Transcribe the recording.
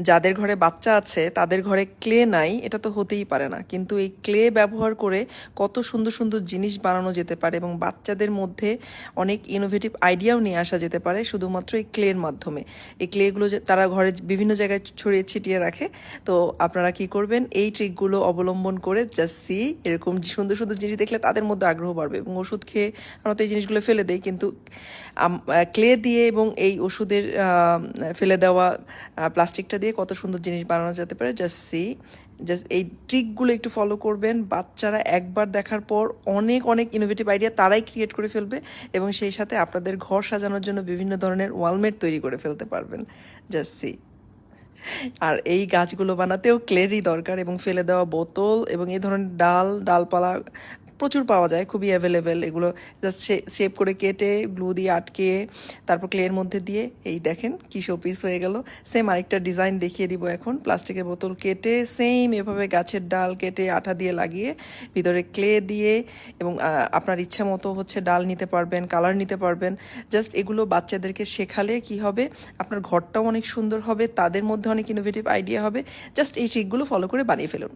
যাদের ঘরে বাচ্চা আছে তাদের ঘরে ক্লে নাই, এটা তো হতেই পারে না, কিন্তু এই ক্লে ব্যবহার করে কত সুন্দর সুন্দর জিনিস বানানো যেতে পারে এবং বাচ্চাদের মধ্যে অনেক ইনোভেটিভ আইডিয়াও নিয়ে আসা যেতে পারে শুধুমাত্র এই ক্লের মাধ্যমে। এই ক্লেগুলো যে তারা ঘরে বিভিন্ন জায়গায় ছড়িয়ে ছিটিয়ে রাখে, তো আপনারা কি করবেন, এই ট্রিকগুলো অবলম্বন করে জাস্ট সি এরকম সুন্দর সুন্দর জিনিস দেখলে তাদের মধ্যে আগ্রহ বাড়বে। এবং ওষুধ খেয়ে আমরা তো এই জিনিসগুলো ফেলে দেই, কিন্তু ক্লে দিয়ে এবং এই ওষুধের ফেলে দেওয়া প্লাস্টিকটা দিয়ে কত সুন্দর জিনিস বানানো যেতে পারে। জাস্ট সি, জাস্ট এই ট্রিকগুলো একটু ফলো করবেন, বাচ্চারা একবার দেখার পর অনেক অনেক ইনোভেটিভ আইডিয়া তারাই ক্রিয়েট করে ফেলবে এবং সেই সাথে আপনাদের ঘর সাজানোর জন্য বিভিন্ন ধরনের ওয়ালমেট তৈরি করে ফেলতে পারবেন। Just see. আর এই গাছগুলো বানাতেও ক্লেরই দরকার, এবং ফেলে দেওয়া বোতল এবং এই ধরনের ডালপালা প্রচুর পাওয়া যায়, খুবই অ্যাভেলেবেল। এগুলো জাস্ট শেপ করে কেটে গ্লু দিয়ে আটকে তারপর ক্লের মধ্যে দিয়ে এই দেখেন কি শোপিস হয়ে গেল। সেম আরেকটা ডিজাইন দেখিয়ে দিব এখন। প্লাস্টিকের বোতল কেটে সেম এভাবে গাছের ডাল কেটে আঠা দিয়ে লাগিয়ে ভিতরে ক্লে দিয়ে, এবং আপনার ইচ্ছা মতো হচ্ছে ডাল নিতে পারবেন, কালার নিতে পারবেন। জাস্ট এগুলো বাচ্চাদেরকে শেখালে কি হবে, আপনার ঘরটাও অনেক সুন্দর হবে, তাদের মধ্যে অনেক ইনোভেটিভ আইডিয়া হবে। জাস্ট এই ট্রিকগুলো ফলো করে বানিয়ে ফেলুন।